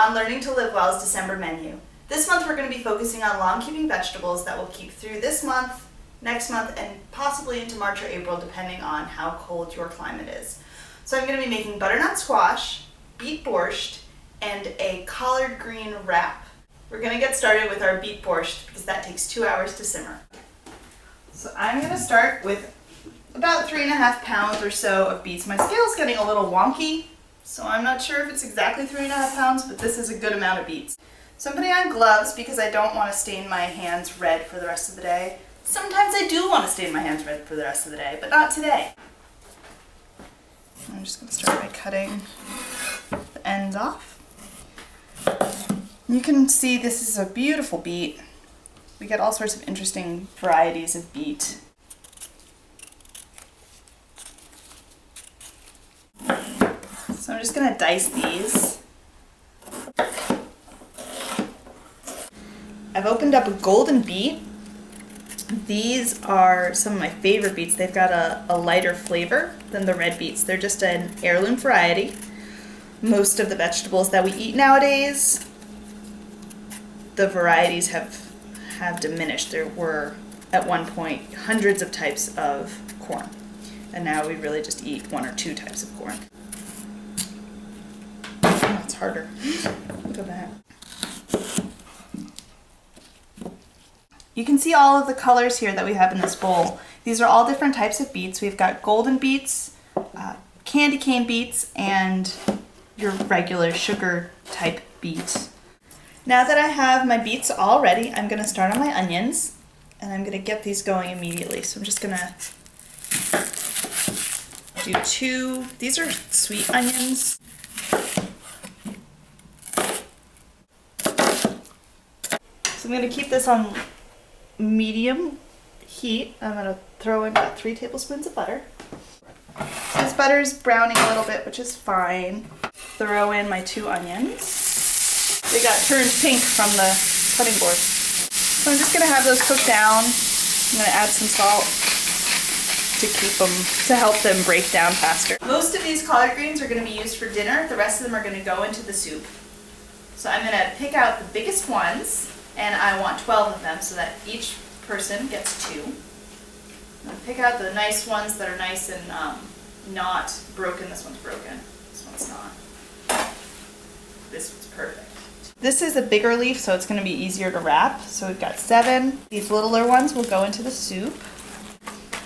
on Learning to Live Well's December menu. This month we're going to be focusing on long-keeping vegetables that will keep through this month, next month, and possibly into March or April depending on how cold your climate is. So I'm going to be making butternut squash, beet borscht, and a collard green wrap. We're going to get started with our beet borscht because that takes 2 hours to simmer. So I'm going to start with about 3.5 pounds or so of beets. My scale's getting a little wonky, so I'm not sure if it's exactly 3.5 pounds, but this is a good amount of beets. So I'm putting on gloves because I don't want to stain my hands red for the rest of the day. Sometimes I do want to stain my hands red for the rest of the day, but not today. I'm just going to start by cutting the ends off. You can see this is a beautiful beet. We get all sorts of interesting varieties of beet. So I'm just going to dice these. I've opened up a golden beet. These are some of my favorite beets. They've got a lighter flavor than the red beets. They're just an heirloom variety. Most of the vegetables that we eat nowadays, the varieties have diminished. There were at one point hundreds of types of corn, and now we really just eat 1 or 2 types of corn. Oh, it's harder. Go back. You can see all of the colors here that we have in this bowl. These are all different types of beets. We've got golden beets, candy cane beets, and your regular sugar type beet. Now that I have my beets all ready, I'm going to start on my onions, and I'm going to get these going immediately. So I'm just going to do 2. These are sweet onions. So I'm going to keep this on medium heat. I'm going to throw in about 3 tablespoons of butter. So this butter is browning a little bit, which is fine. Throw in my 2 onions. They got turned pink from the cutting board. So I'm just going to have those cook down. I'm going to add some salt to help them break down faster. Most of these collard greens are going to be used for dinner. The rest of them are going to go into the soup. So I'm going to pick out the biggest ones, and I want 12 of them so that each person gets 2. I'm going to pick out the nice ones that are nice and not broken. This one's broken. This one's not. This one's perfect. This is a bigger leaf, so it's going to be easier to wrap. So we've got 7. These littler ones will go into the soup.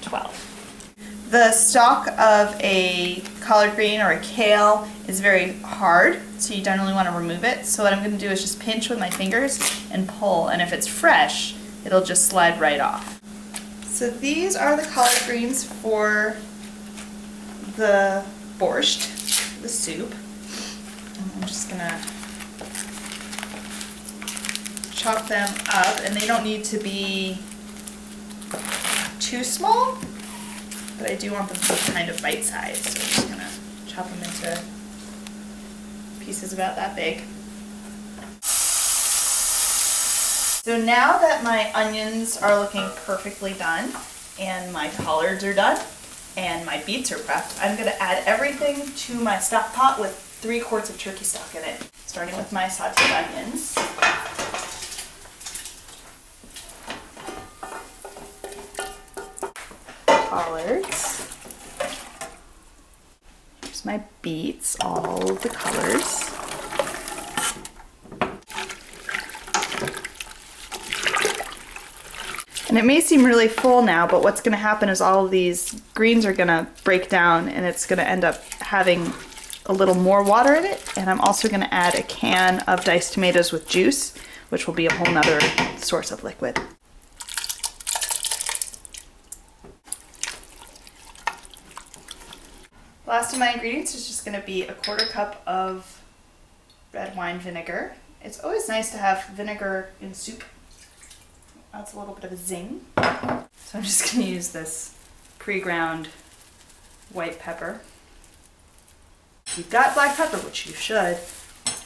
12. The stalk of a collard green or a kale is very hard, so you generally want to remove it. So what I'm going to do is just pinch with my fingers and pull, and if it's fresh, it'll just slide right off. So these are the collard greens for the borscht, the soup. And I'm just going to chop them up, and they don't need to be too small, but I do want them to be kind of bite-sized, so I'm just going to chop them into pieces about that big. So now that my onions are looking perfectly done, and my collards are done, and my beets are prepped, I'm going to add everything to my stock pot with 3 quarts of turkey stock in it, starting with my sauteed onions. Collards. Here's my beets, all of the colors. And it may seem really full now, but what's going to happen is all of these greens are going to break down, and it's going to end up having a little more water in it. And I'm also going to add a can of diced tomatoes with juice, which will be a whole nother source of liquid. Last of my ingredients is just going to be a 1/4 cup of red wine vinegar. It's always nice to have vinegar in soup. Adds a little bit of a zing. So I'm just going to use this pre-ground white pepper. If you've got black pepper, which you should,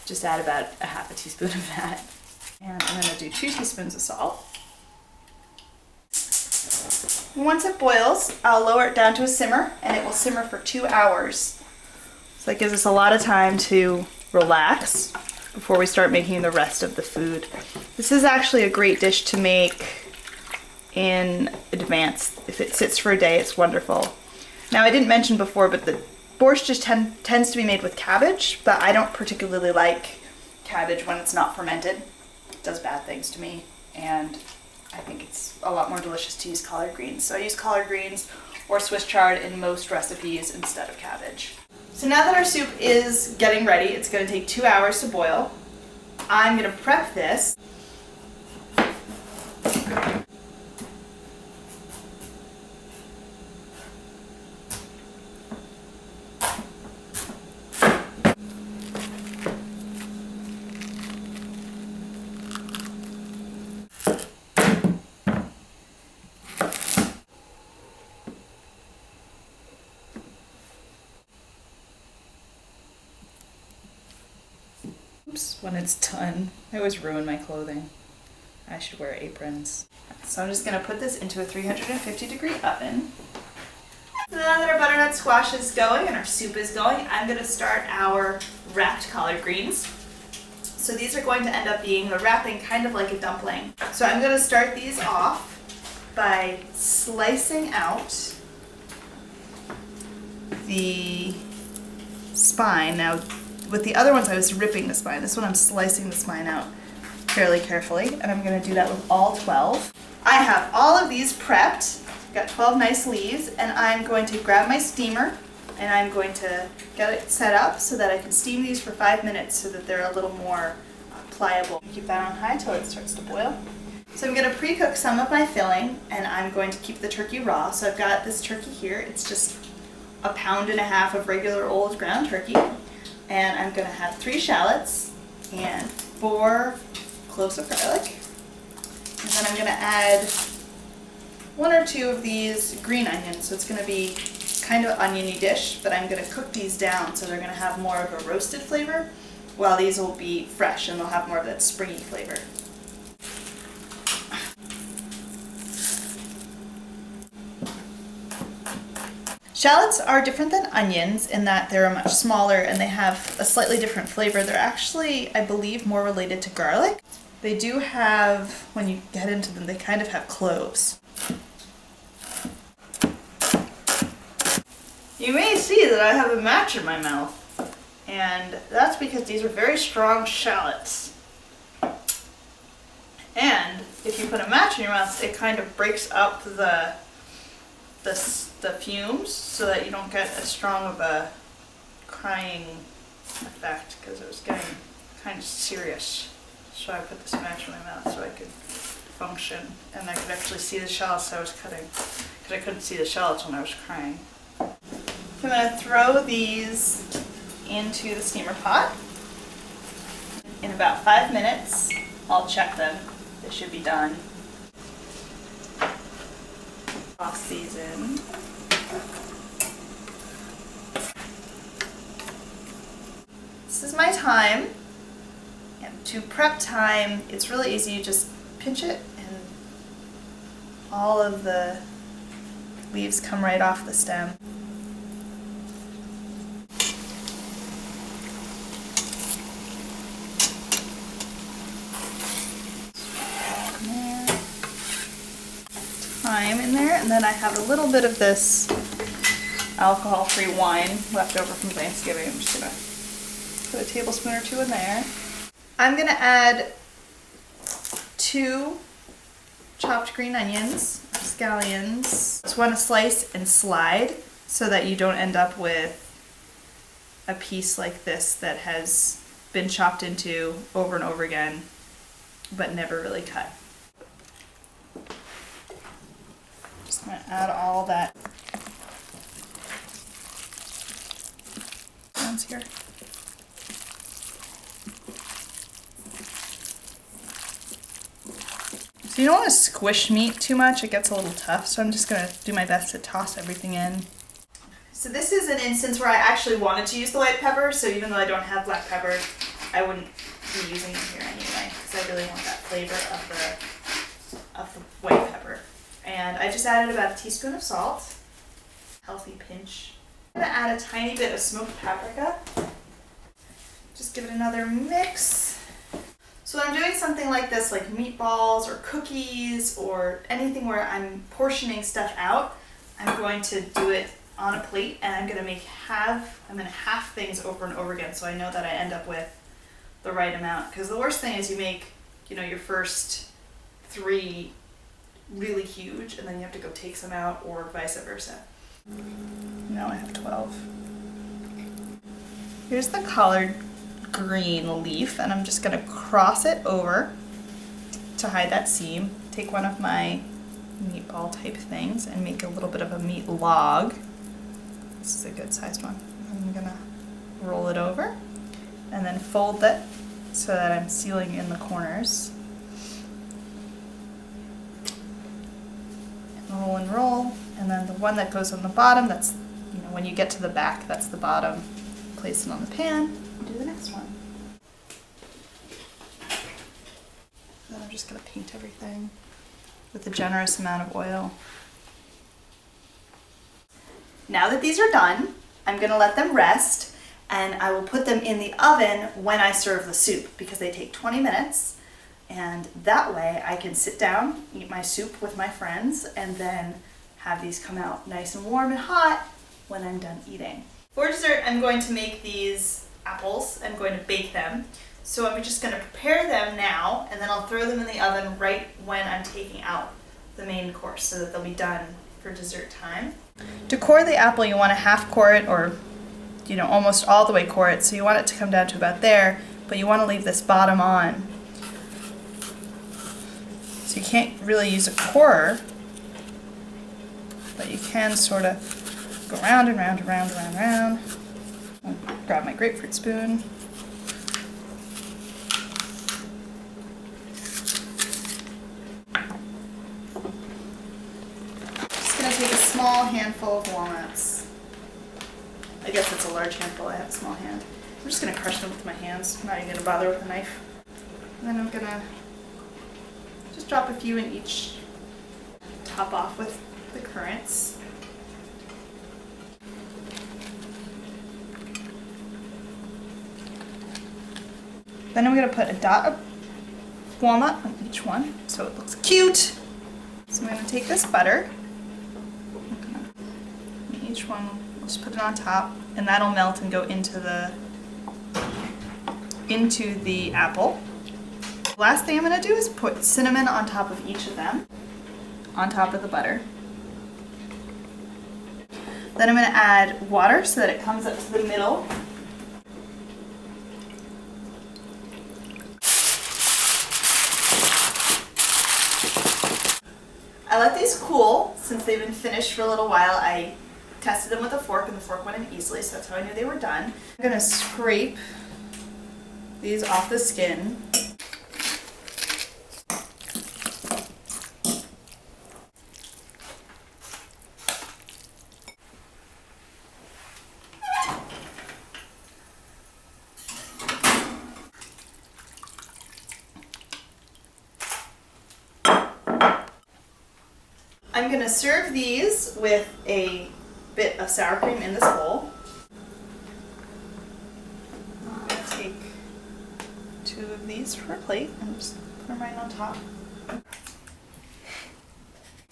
just add about 1/2 teaspoon of that. And I'm going to do 2 teaspoons of salt. Once it boils, I'll lower it down to a simmer, and it will simmer for 2 hours. So that gives us a lot of time to relax before we start making the rest of the food. This is actually a great dish to make in advance. If it sits for a day, it's wonderful. Now, I didn't mention before, but the borscht just tends to be made with cabbage, but I don't particularly like cabbage when it's not fermented. It does bad things to me, and I think it's a lot more delicious to use collard greens. So I use collard greens or Swiss chard in most recipes instead of cabbage. So now that our soup is getting ready, it's going to take 2 hours to boil. I'm going to prep this. When it's done. I always ruin my clothing. I should wear aprons. So I'm just going to put this into a 350-degree oven. So now that our butternut squash is going and our soup is going, I'm going to start our wrapped collard greens. So these are going to end up being the wrapping kind of like a dumpling. So I'm going to start these off by slicing out the spine. Now, with the other ones, I was ripping the spine. This one, I'm slicing the spine out fairly carefully, and I'm going to do that with all 12. I have all of these prepped. I've got 12 nice leaves, and I'm going to grab my steamer, and I'm going to get it set up so that I can steam these for 5 minutes so that they're a little more pliable. Keep that on high till it starts to boil. So I'm going to pre-cook some of my filling, and I'm going to keep the turkey raw. So I've got this turkey here. It's just 1.5 pounds of regular old ground turkey. And I'm going to have 3 shallots and 4 cloves of garlic. And then I'm going to add 1 or 2 of these green onions. So it's going to be kind of an oniony dish, but I'm going to cook these down so they're going to have more of a roasted flavor, while these will be fresh and they'll have more of that springy flavor. Shallots are different than onions in that they're much smaller and they have a slightly different flavor. They're actually, I believe, more related to garlic. They do have, when you get into them, they kind of have cloves. You may see that I have a match in my mouth, and that's because these are very strong shallots. And if you put a match in your mouth, it kind of breaks up the fumes so that you don't get as strong of a crying effect, because it was getting kind of serious. So I put this match in my mouth so I could function and I could actually see the shallots I was cutting, because I couldn't see the shallots when I was crying. So I'm going to throw these into the steamer pot. In about 5 minutes, I'll check them. They should be done. Toss these in. This is my thyme. And to prep thyme, it's really easy. You just pinch it and all of the leaves come right off the stem. Thyme in there, and then I have a little bit of this alcohol-free wine left over from Thanksgiving. I'm just gonna put a tablespoon or 2 in there. I'm gonna add 2 chopped green onions, scallions. Just want to slice and slide so that you don't end up with a piece like this that has been chopped into over and over again, but never really cut. Just going to add all that here. So you don't want to squish meat too much, it gets a little tough, so I'm just going to do my best to toss everything in. So this is an instance where I actually wanted to use the white pepper, so even though I don't have black pepper, I wouldn't be using it here anyway, because I really want that flavor of the white pepper. And I just added about a teaspoon of salt, healthy pinch. I'm going to add a tiny bit of smoked paprika, Just give it another mix. So when I'm doing something like this, like meatballs or cookies or anything where I'm portioning stuff out, I'm going to do it on a plate, and I'm gonna half things over and over again, so I know that I end up with the right amount. Because the worst thing is you make, your first 3 really huge, and then you have to go take some out, or vice versa. Now I have 12. Here's the collard green leaf, and I'm just gonna cross it over to hide that seam. Take one of my meatball type things and make a little bit of a meat log. This is a good sized one. I'm gonna roll it over and then fold it so that I'm sealing in the corners. And roll, and then the one that goes on the bottom, that's, when you get to the back, that's the bottom. Place it on the pan and do the next one. Then I'm just gonna paint everything with a generous amount of oil. Now that these are done, I'm gonna let them rest, and I will put them in the oven when I serve the soup, because they take 20 minutes. And that way I can sit down, eat my soup with my friends, and then have these come out nice and warm and hot when I'm done eating. For dessert, I'm going to make these apples. I'm going to bake them. So I'm just going to prepare them now, and then I'll throw them in the oven right when I'm taking out the main course, so that they'll be done for dessert time. To core the apple, you want to half core it, or almost all the way core it. So you want it to come down to about there, but you want to leave this bottom on. So you can't really use a corer, but you can sort of go round and round and round and round and round. I'll grab my grapefruit spoon. Just going to take a small handful of walnuts. I guess it's a large handful, I have a small hand. I'm just going to crush them with my hands. I'm not even going to bother with a knife. And then I'm going to just drop a few in each, top off with the currants. Then I'm going to put a dot of walnut on each one so it looks cute. So I'm going to take this butter, each one, we'll just put it on top, and that'll melt and go into the apple. The last thing I'm going to do is put cinnamon on top of each of them, on top of the butter. Then I'm going to add water so that it comes up to the middle. I let these cool. Since they've been finished for a little while, I tested them with a fork, and the fork went in easily, so that's how I knew they were done. I'm going to scrape these off the skin. I'm going to serve these with a bit of sour cream in this bowl. I'm going to take 2 of these for a plate and just put them right on top.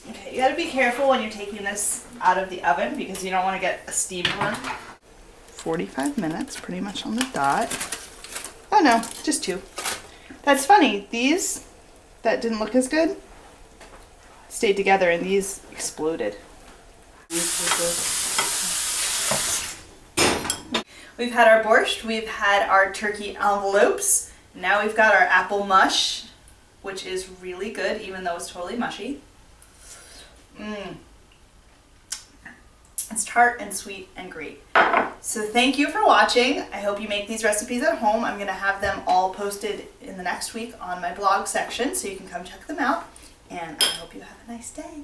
Okay, you got to be careful when you're taking this out of the oven because you don't want to get a steam burn. 45 minutes, pretty much on the dot. Oh no, just 2. That's funny. These that didn't look as good stayed together, and these exploded. We've had our borscht, we've had our turkey envelopes, now we've got our apple mush, which is really good even though it's totally mushy. It's tart and sweet and great. So thank you for watching. I hope you make these recipes at home. I'm going to have them all posted in the next week on my blog section, so you can come check them out. And I hope you have a nice day.